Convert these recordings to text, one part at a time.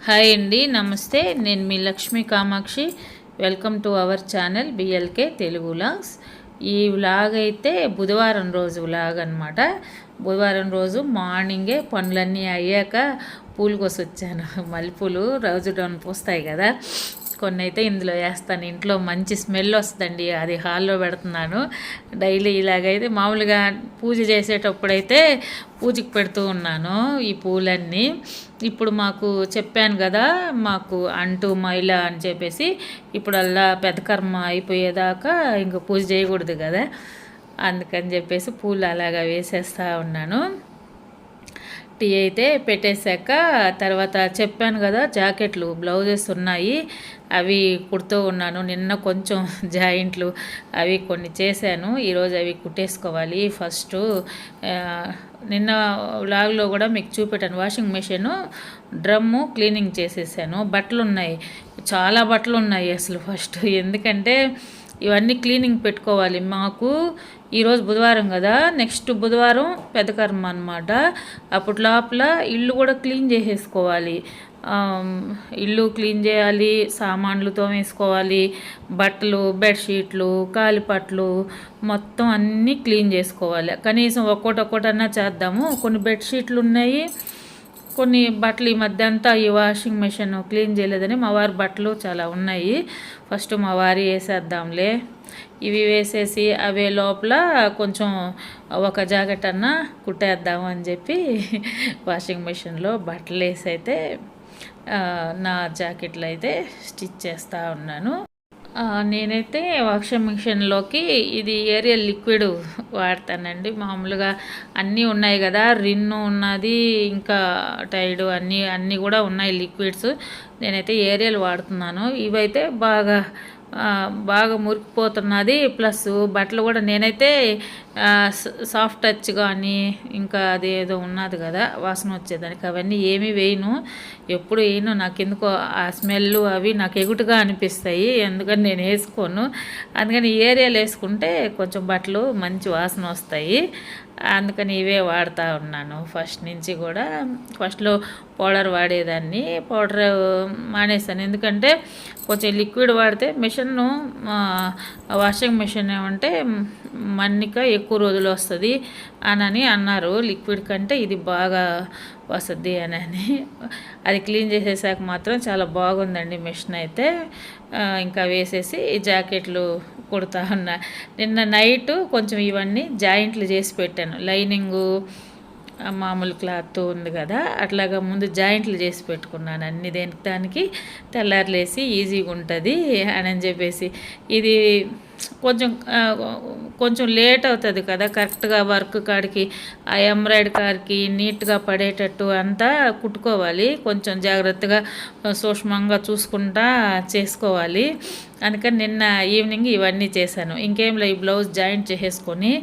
Hi అండి, నమస్తే. నేను మీ Lakshmi Kamakshi. Welcome to our channel BLK Telugu vlogs. ఈ వ్లాగ్ అయితే బుధవారం రోజు వ్లాగ్ అనమాట. బుధవారం రోజు మార్నింగే పనులన్నీ అయ్యాక పూలు కోసొచ్చాను. మల్లెపూలు రోజు డౌన్ పూస్తాయి కదా, కొన్ని అయితే ఇందులో వేస్తాను. ఇంట్లో మంచి స్మెల్ వస్తుందండి, అది హాల్లో పెడుతున్నాను. డైలీ ఇలాగైతే మామూలుగా పూజ చేసేటప్పుడైతే పూజకి పెడుతూ ఉన్నాను ఈ పూలన్నీ. ఇప్పుడు మాకు చెప్పాను కదా, మాకు అంటు మైల అని చెప్పేసి ఇప్పుడు అలా పెద్ద కర్మ అయిపోయేదాకా ఇంక పూజ చేయకూడదు కదా, అందుకని చెప్పేసి పూలు అలాగా వేసేస్తూ ఉన్నాను. టీ అయితే పెట్టేశాక తర్వాత చెప్పాను కదా, జాకెట్లు బ్లౌజెస్ ఉన్నాయి, అవి కుడుతూ ఉన్నాను. నిన్న కొంచెం జాయింట్లు అవి కొన్ని చేశాను, ఈరోజు అవి కుట్టేసుకోవాలి. ఫస్ట్ నిన్న వ్లాగ్లో కూడా మీకు చూపెట్టాను, వాషింగ్ మెషిన్ డ్రమ్ము క్లీనింగ్ చేసేసాను. బట్టలు ఉన్నాయి, చాలా బట్టలు ఉన్నాయి అసలు. ఫస్ట్ ఎందుకంటే ఇవన్నీ క్లీనింగ్ పెట్టుకోవాలి. మాకు ఈరోజు బుధవారం కదా, నెక్స్ట్ బుధవారం పెద్ద కర్మ అనమాట. అప్పుడు లోపల ఇల్లు కూడా క్లీన్ చేసేసుకోవాలి. ఇల్లు క్లీన్ చేయాలి, సామాన్లు తోమేసుకోవాలి, బట్టలు, బెడ్షీట్లు, కాలిపట్లు మొత్తం అన్నీ క్లీన్ చేసుకోవాలి. కనీసం ఒక్కొక్కటన్నా చేద్దాము. కొన్ని బెడ్షీట్లు ఉన్నాయి, కొన్ని బట్టలు ఈ మధ్య అంతా ఈ వాషింగ్ మెషిన్ క్లీన్ చేయలేదని మా వారి బట్టలు చాలా ఉన్నాయి. ఫస్ట్ మా వారి వేసేద్దాంలే, ఇవి వేసేసి అవే లోపల కొంచెం ఒక జాకెట్ అన్నా కుట్టేద్దాము అని చెప్పి వాషింగ్ మెషిన్లో బట్టలు వేసి అయితే నా జాకెట్లు అయితే స్టిచ్ చేస్తూ ఉన్నాను. నేనైతే వాషింగ్ మిషన్లోకి ఇది ఏరియల్ లిక్విడ్ వాడతానండి. మామూలుగా అన్నీ ఉన్నాయి కదా, రిన్ను ఉన్నది, ఇంకా టైడ్ అన్నీ కూడా ఉన్నాయి లిక్విడ్స్. నేనైతే ఏరియల్ వాడుతున్నాను. ఇవైతే బాగా మురికిపోతున్నది. ప్లస్ బట్టలు కూడా నేనైతే సాఫ్ట్ టచ్ కానీ ఇంకా అది ఏదో ఉన్నది కదా వాసన వచ్చేదానికి, అవన్నీ ఏమీ వేయను, ఎప్పుడు వేయను. నాకు ఎందుకో ఆ స్మెల్ అవి నాకు ఎగుటుగా అనిపిస్తాయి, ఎందుకని నేను వేసుకోను. అందుకని ఏరియాలు వేసుకుంటే కొంచెం బట్టలు మంచి వాసన వస్తాయి, అందుకని ఇవే వాడుతూ ఉన్నాను ఫస్ట్ నుంచి కూడా. ఫస్ట్లో పౌడర్ వాడేదాన్ని, పౌడర్ మానేసాను. ఎందుకంటే కొంచెం లిక్విడ్ వాడితే మిషన్ వాషింగ్ మిషన్ ఏమంటే మన్నిక ఎక్కువ రోజులు వస్తుంది అని అన్నారు. లిక్విడ్ కంటే ఇది బాగా వస్తుంది అని. అది క్లీన్ చేసేసాక మాత్రం చాలా బాగుందండి మిషన్ అయితే. ఇంకా వేసేసి ఈ జాకెట్లు కుడతా ఉన్నా. నిన్న నైట్ కొంచెం ఇవన్నీ జాయింట్లు చేసి పెట్టాను. లైనింగు మామూలు క్లాత్ ఉంది కదా, అట్లాగా ముందు జాయింట్లు చేసి పెట్టుకున్నాను అన్ని దానికి. తెల్లారులేసి ఈజీగా ఉంటుంది అని చెప్పేసి. ఇది కొంచెం లేట్ అవుతుంది కదా కరెక్ట్గా వర్క్ కాడికి, ఆ ఎంబ్రాయిడ్ కాడికి నీట్గా పడేటట్టు అంతా కుట్టుకోవాలి. కొంచెం జాగ్రత్తగా సూక్ష్మంగా చూసుకుంటా చేసుకోవాలి. అందుకని నిన్న ఈవినింగ్ ఇవన్నీ చేశాను. ఇంకేంలో ఈ బ్లౌజ్ జాయింట్ చేసేసుకొని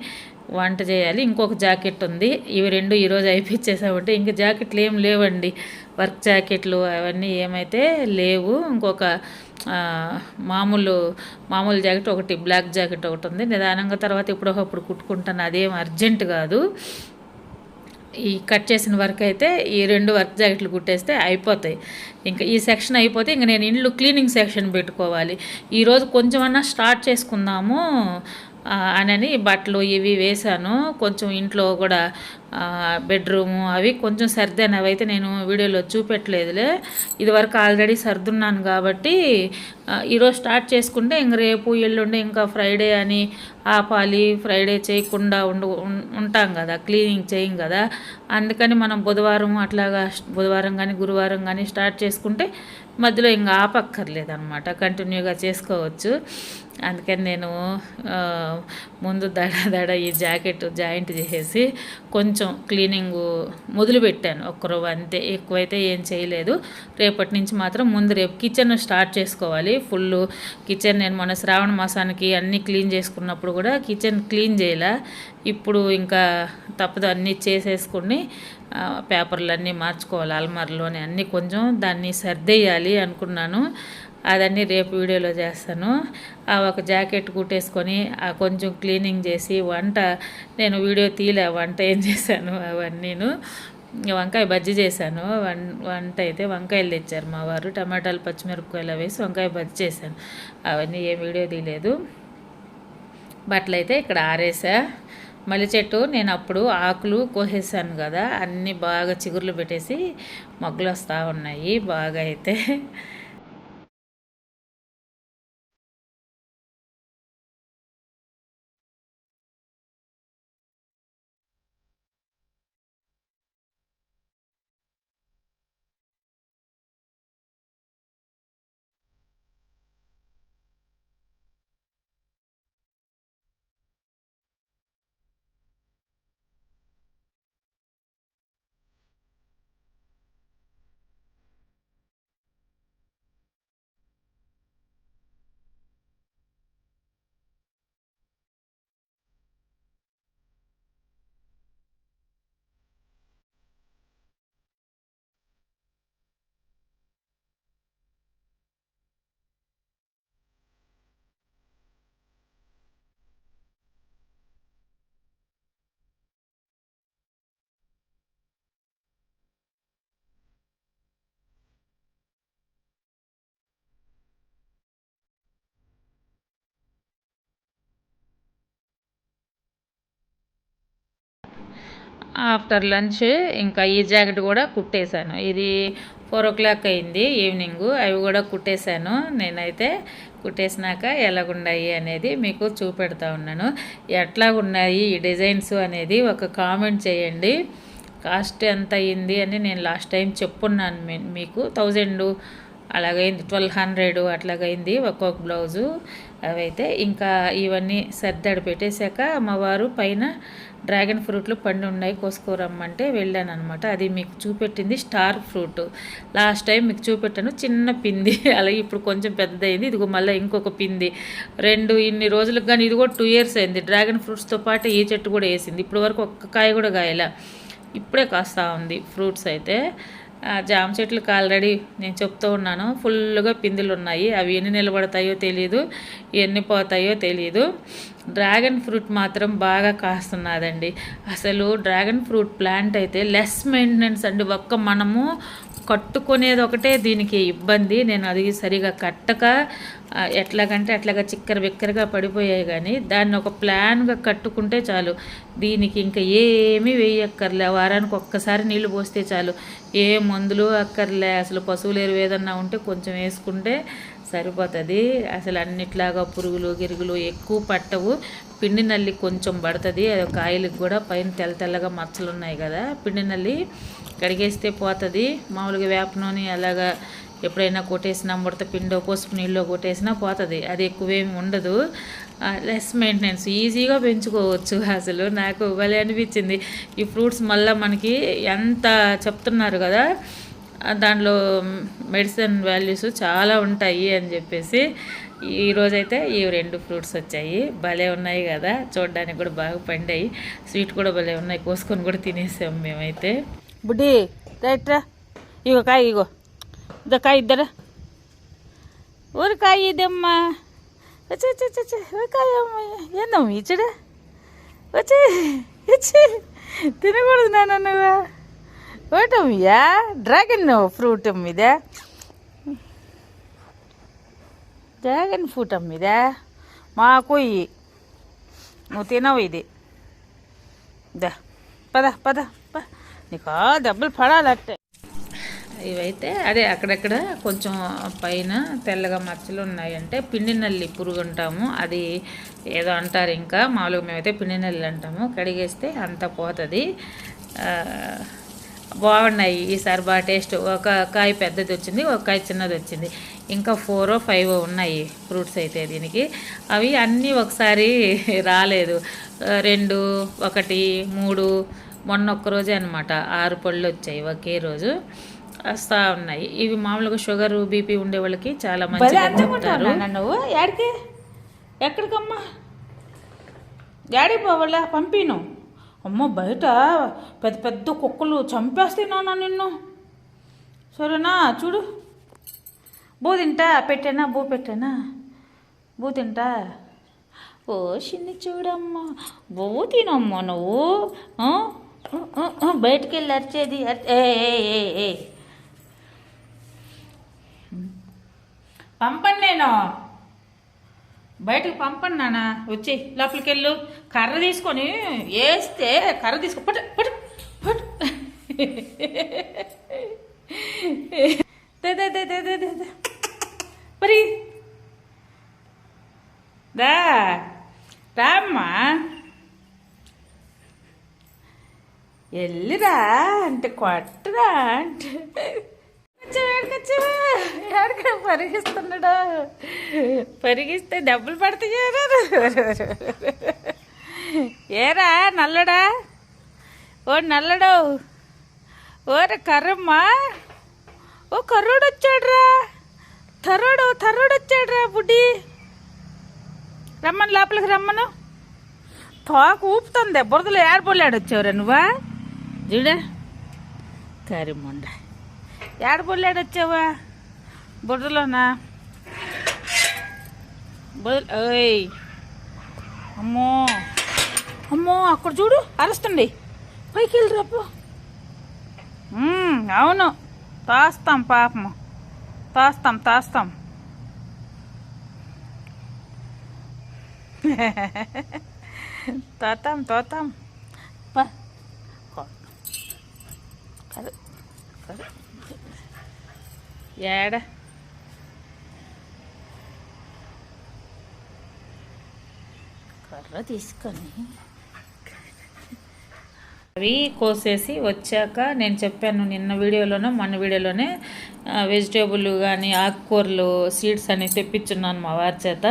వంట చేయాలి. ఇంకొక జాకెట్ ఉంది, ఇవి రెండు ఈరోజు అయిపించేసామంటే ఇంక జాకెట్లు ఏం లేవండి. వర్క్ జాకెట్లు అవన్నీ ఏమైతే లేవు. ఇంకొక మామూలు జాకెట్ ఒకటి, బ్లాక్ జాకెట్ ఒకటి ఉంది. నిదానంగా తర్వాత ఇప్పుడొకప్పుడు కుట్టుకుంటాను, అదేం అర్జెంట్ కాదు. ఈ కట్ చేసిన వర్క్ అయితే ఈ రెండు వర్క్ జాకెట్లు కుట్టేస్తే అయిపోతాయి. ఇంకా ఈ సెక్షన్ అయిపోతే ఇంక నేను ఇంట్లో క్లీనింగ్ సెక్షన్ పెట్టుకోవాలి. ఈరోజు కొంచెమన్నా స్టార్ట్ చేసుకుందాము అని బట్టలు ఇవి వేశాను. కొంచెం ఇంట్లో కూడా బెడ్రూము అవి కొంచెం సర్దాను. అవి అయితే నేను వీడియోలో చూపెట్టలేదులే, ఇదివరకు ఆల్రెడీ సర్దున్నాను కాబట్టి ఈరోజు స్టార్ట్ చేసుకుంటే ఇంక రేపు ఎల్లుండి ఇంకా ఫ్రైడే అని ఆపాలి. ఫ్రైడే చేయకుండా ఉంటాం కదా, క్లీనింగ్ చేయం కదా. అందుకని మనం బుధవారం అట్లాగా బుధవారం కానీ గురువారం కానీ స్టార్ట్ చేసుకుంటే మధ్యలో ఇంకా ఆపక్కర్లేదు అనమాట, కంటిన్యూగా చేసుకోవచ్చు. అందుకని నేను ముందు దడ ఈ జాకెట్ జాయింట్ చేసేసి కొంచెం క్లీనింగు మొదలుపెట్టాను. ఒక్కరోజు అంతే, ఎక్కువైతే ఏం చేయలేదు. రేపటి నుంచి మాత్రం రేపు కిచెన్ స్టార్ట్ చేసుకోవాలి. ఫుల్ కిచెన్ నేను మొన్న శ్రావణ మాసానికి అన్నీ క్లీన్ చేసుకున్నప్పుడు కూడా కిచెన్ క్లీన్ చేయలే. ఇప్పుడు ఇంకా తప్పదు, అన్నీ చేసేసుకుని పేపర్లు అన్నీ మార్చుకోవాలి, అల్మార్లోనే అన్నీ కొంచెం దాన్ని సర్దేయాలి అనుకున్నాను. అదన్నీ రేపు వీడియోలో చేస్తాను. ఆ ఒక జాకెట్ కుట్టేసుకొని ఆ కొంచెం క్లీనింగ్ చేసి వంట నేను వీడియో తీలే, వంట ఏం చేశాను అవన్నీను. వంకాయ బజ్జీ చేశాను. వంట అయితే వంకాయలు తెచ్చారు మా వారు, టమాటాలు పచ్చిమిరపకాయలు వేసి వంకాయ బజ్జీ చేశాను. అవన్నీ ఏ వీడియో తీయలేదు. బట్టలు అయితే ఇక్కడ ఆరేసా. మల్లె చెట్టు నేను అప్పుడు ఆకులు కోసేసాను కదా, అన్నీ బాగా చిగుర్లు పెట్టేసి మొగ్గలు వస్తూ ఉన్నాయి బాగా అయితే. ఆఫ్టర్ లంచ్ ఇంకా ఈ జాకెట్ కూడా కుట్టేశాను. ఇది 4 o'clock అయింది ఈవినింగ్. అవి కూడా కుట్టేశాను. నేనైతే కుట్టేసినాక ఎలాగున్నాయి అనేది మీకు చూపెడతా ఉన్నాను. ఎట్లాగున్నాయి ఈ డిజైన్స్ అనేది ఒక కామెంట్ చేయండి. కాస్ట్ ఎంత అయ్యింది అని నేను లాస్ట్ టైం చెప్పున్నాను మీకు. 1000 అలాగైంది, 1200 అట్లాగైంది ఒక్కొక్క బ్లౌజు. అవైతే ఇంకా ఇవన్నీ సర్దాడు పెట్టేశాక మా వారు పైన డ్రాగన్ ఫ్రూట్లు పండి ఉన్నాయి కోసుకోరమ్మంటే వెళ్ళాను అనమాట. అది మీకు చూపెట్టింది స్టార్ ఫ్రూట్. లాస్ట్ టైం మీకు చూపెట్టాను చిన్న పింది, అలాగే ఇప్పుడు కొంచెం పెద్దదైంది. ఇదిగో మళ్ళీ ఇంకొక పింది. ఇన్ని రోజులకు కానీ ఇది కూడా 2 years అయింది. డ్రాగన్ ఫ్రూట్స్తో పాటు ఈ చెట్టు కూడా వేసింది. ఇప్పటి వరకు ఒక్క కాయ కూడా కాయలా, ఇప్పుడే కాస్తా ఉంది ఫ్రూట్స్ అయితే. జామ చెట్లకు ఆల్రెడీ నేను చెప్తూ ఉన్నాను ఫుల్గా పిందులు ఉన్నాయి. అవి ఎన్ని నిలబడతాయో తెలియదు, ఎన్ని పోతాయో తెలియదు. డ్రాగన్ ఫ్రూట్ మాత్రం బాగా కాస్తున్నదండి. అసలు డ్రాగన్ ఫ్రూట్ ప్లాంట్ అయితే లెస్ మెయింటెనెన్స్ అండి. మనము కట్టుకునేది ఒకటే దీనికి ఇబ్బంది. నేను అది సరిగా కట్టక ఎట్లాగంటే అట్లాగా చిక్కర బిక్కరగా పడిపోయాయి. కానీ దాన్ని ఒక ప్లాన్గా కట్టుకుంటే చాలు. దీనికి ఇంకా ఏమీ వేయక్కర్లే. వారానికి ఒక్కసారి నీళ్లు పోస్తే చాలు. ఏ మందులు అక్కర్లే. అసలు పశువులు ఎరువు ఏదన్నా ఉంటే కొంచెం వేసుకుంటే సరిపోతుంది. అసలు అన్నిట్లాగా పురుగులు గిరుగులు ఎక్కువ పట్టవు. పిండి నల్లి కొంచెం పడుతుంది. అది కాయలకు కూడా పైన తెల్లగా మచ్చలు ఉన్నాయి కదా, పిండి నల్లి కడిగేస్తే పోతుంది. మామూలుగా వేప నూనె అలాగా ఎప్పుడైనా కొట్టేసినా ముడత పిండో పసుపు నీళ్ళలో కొట్టేసినా పోతుంది. అది ఎక్కువేమి ఉండదు. లెస్ మెయింటెనెన్స్, ఈజీగా పెంచుకోవచ్చు. అసలు నాకు భలే అనిపించింది ఈ ఫ్రూట్స్. మళ్ళీ మనకి ఎంత చెప్తున్నారు కదా, దాంట్లో మెడిసిన్ వాల్యూస్ చాలా ఉంటాయి అని చెప్పేసి ఈరోజైతే ఈ 2 ఫ్రూట్స్ వచ్చాయి. భలే ఉన్నాయి కదా, చూడడానికి కూడా బాగా పండాయి. స్వీట్ కూడా భలే ఉన్నాయి. కోసుకొని కూడా తినేసాం మేమైతే. బుడ్డి రైట్రా, ఇగో కాయ, ఇగో ఇదో కాయ ఇద్దరా. ఊరికాయ ఇదమ్మా, కాయ ఏందమ్మా ఇచ్చడా వచ్చి ఇచ్చి తినకూడదు నాన్న నువ్వు. ఓటమ్మయ్యా డ్రాగన్ ఫ్రూట్ అమ్మిదా, డ్రాగన్ ఫ్రూట్ అమ్మిదా మాకు నువ్వు తినవు ఇది. దా పద పద నీకు దెబ్బలు పడాలట్టే. ఇవైతే అదే అక్కడక్కడ కొంచెం పైన తెల్లగా మచ్చలు ఉన్నాయంటే పిండి నల్లి పురుగు అంటాము. అది ఏదో అంటారు, ఇంకా మామూలుగా మేమైతే పిండి నల్లి అంటాము. కడిగేస్తే అంతా పోతుంది. బాగున్నాయి ఈసారి, బాగా టేస్ట్. ఒక కాయ పెద్దది వచ్చింది, ఒక కాయ చిన్నది వచ్చింది. ఇంకా 4 or 5 ఉన్నాయి ఫ్రూట్స్ అయితే దీనికి. అవి అన్నీ ఒకసారి రాలేదు. 2, 1, 3 మొన్న ఒక్కరోజే అనమాట 6 పళ్ళు వచ్చాయి ఒకే రోజు. వస్తూ ఉన్నాయి. ఇవి మామూలుగా షుగర్ బీపీ ఉండే వాళ్ళకి చాలా మంచిగా చెప్తారు. నువ్వు యాడికి ఎక్కడికమ్మా యాడికి పోవాలా పంపిను. అమ్మ బయట పెద్ద పెద్ద కుక్కలు చంపేస్తున్నానా నిన్ను, సరేనా? చూడు బూ తింటా పెట్టానా, బూ పెట్టానా, బూ తింటా. ఓ చిన్ని చూడమ్మా, బూ తినమ్మా నువ్వు. బయటికి వెళ్ళి అరిచేది ఏ పంపండి నేను బయటకు పంపండి నాన్న వచ్చి లోపలికి వెళ్ళు కర్ర తీసుకొని వేస్తే కర్ర తీసుకో పట్టు పట్టు పట్టు మరి దా రామ్మా వెళ్ళిరా అంటే కొట్టరా అంటే పరిగిస్తున్నాడా పరిగిస్తే డబ్బులు పడతాయి ఏరా నల్లడా ఓ నల్లడు ఓరే కర్రమ్మా ఓ కర్రోడు వచ్చాడురా తర్రోడు వచ్చాడురా బుడ్డి రమ్మను లోపలికి రమ్మను తోక ఊపుతుంది బురదలో ఏడబొల్లాడు వచ్చావురా నువ్వా చూడా కరిముండ ఏడబొల్లాడు వచ్చావా బురదలోనా ఓయ్ అమ్మో అమ్మో అక్కడ చూడు అరుస్తుంది పైకి వెళ్ళి రాపు అవును తోస్తాం పాపము తోస్తాం తోతాం ఏడ కర్ర తీసుకొని అవి కోసేసి వచ్చాక నేను చెప్పాను నిన్న వీడియోలోనే మొన్న వీడియోలోనే వెజిటేబుల్ కానీ ఆకుకూరలు సీడ్స్ అని తెప్పించున్నాను మా వారి చేత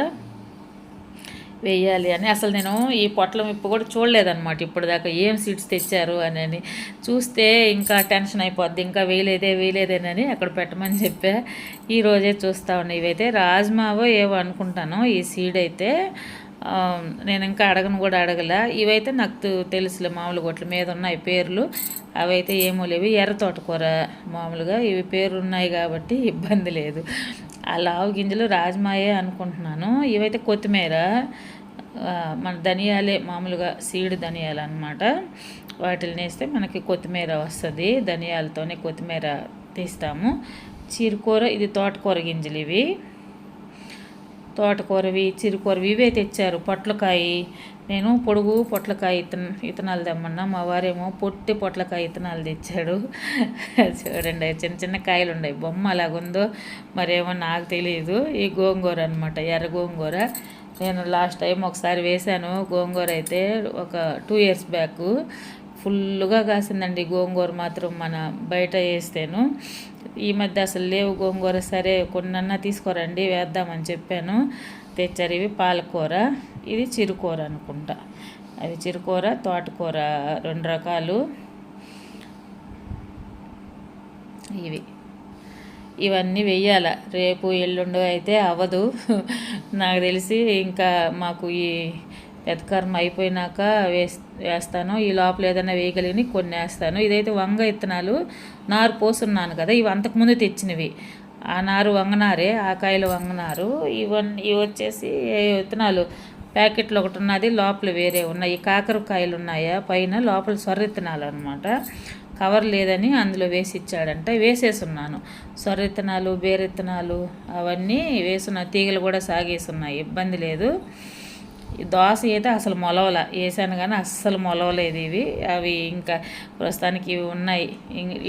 వేయాలి అని. అసలు నేను ఈ పొట్లం ఇప్పుడు కూడా చూడలేదన్నమాట ఇప్పుడు దాకా ఏం సీడ్స్ తెచ్చారు అని చూస్తే ఇంకా టెన్షన్ అయిపోద్ది ఇంకా వేయలేదేనని అక్కడ పెట్టమని చెప్పా. ఈరోజే చూస్తా ఉన్నా ఇవైతే రాజ్మావో ఏవో అనుకుంటాను ఈ సీడ్ అయితే నేను ఇంకా అడగల. ఇవైతే నాకు తెలుసులే మామూలు గొట్ల మీద ఉన్నాయి పేర్లు అవైతే ఏమో లేవు. ఎర్ర తోటకూర మామూలుగా ఇవి పేరు ఉన్నాయి కాబట్టి ఇబ్బంది లేదు. ఆ లావు గింజలు రాజ్మాయే అనుకుంటున్నాను. ఇవైతే కొత్తిమీర మన ధనియాలే మామూలుగా సీడ్ ధనియాలు అనమాట. వాటిని వేస్తే మనకి కొత్తిమీర వస్తుంది. ధనియాలతోనే కొత్తిమీర తీస్తాము. చీరకూర ఇది తోటకూర గింజలు ఇవి తోటకూరవి చిరుకూరవి ఇవే తెచ్చారు. పొట్లకాయ నేను పొడుగు పొట్లకాయ ఇత్తనాలు తెమ్మన్నా మా వారేమో పొట్టి పొట్లకాయ ఇత్తనాలు తెచ్చాడు. చూడండి చిన్న చిన్న కాయలు ఉన్నాయి బొమ్మ అలాగుందో మరేమో నాకు తెలియదు. ఈ గోంగూర అనమాట ఎర్ర గోంగూర. నేను లాస్ట్ టైం ఒకసారి వేశాను గోంగూర అయితే ఒక 2 years బ్యాక్ ఫుల్గా కాసిందండి గోంగూర మాత్రం మన బయట వేస్తేను. ఈ మధ్య అసలు లేవు గోంగూర. సరే కొన్నన్నా తీసుకోరండి వేద్దామని చెప్పాను తెచ్చారు. ఇవి పాలకూర ఇది చిరుకూర అనుకుంటా. అది చిరుకూర తోటకూర 2 రకాలు ఇవన్నీ వెయ్యాల. రేపు ఎల్లుండి అయితే అవ్వదు నాకు తెలిసి. ఇంకా మాకు ఈ పెద్దకర్మ అయిపోయినాక వేస్తాను. ఈ లోపల ఏదైనా వేయగలిగిన కొన్ని వేస్తాను. ఇదైతే వంగ ఇత్తనాలు నారు పోసున్నాను కదా ఇవి అంతకుముందు తెచ్చినవి. ఆ నారు వంగనారే ఆ కాయలు వంగనారు. ఇవి వచ్చేసి విత్తనాలు ప్యాకెట్లో ఒకటి ఉన్నది లోపల వేరే ఉన్నాయి. కాకరకాయలు ఉన్నాయా పైన లోపల సొర్ర విత్తనాలు అనమాట. కవర్ లేదని అందులో వేసి ఇచ్చాడంట వేసేసున్నాను. సొర్ర విత్తనాలు బేరెత్తనాలు అవన్నీ వేసున్న తీగలు కూడా సాగేసున్నాయి ఇబ్బంది లేదు. దోస అయితే అసలు మొలవల వేసాను కానీ అస్సలు మొలవలేదు ఇవి. అవి ఇంకా ప్రస్తుతానికి ఇవి ఉన్నాయి.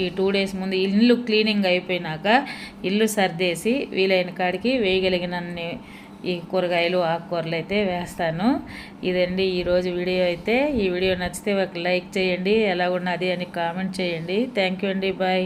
ఈ 2 days ముందు ఇల్లు క్లీనింగ్ అయిపోయినాక ఇల్లు సర్దేసి వీలైన కాడికి వేయగలిగినన్ని ఈ కూరగాయలు ఆకుకూరలు అయితే వేస్తాను. ఇదండి ఈరోజు వీడియో అయితే. ఈ వీడియో నచ్చితే ఒక లైక్ చేయండి ఎలా ఉన్నది అని కామెంట్ చేయండి. థ్యాంక్ యూ అండి. బాయ్.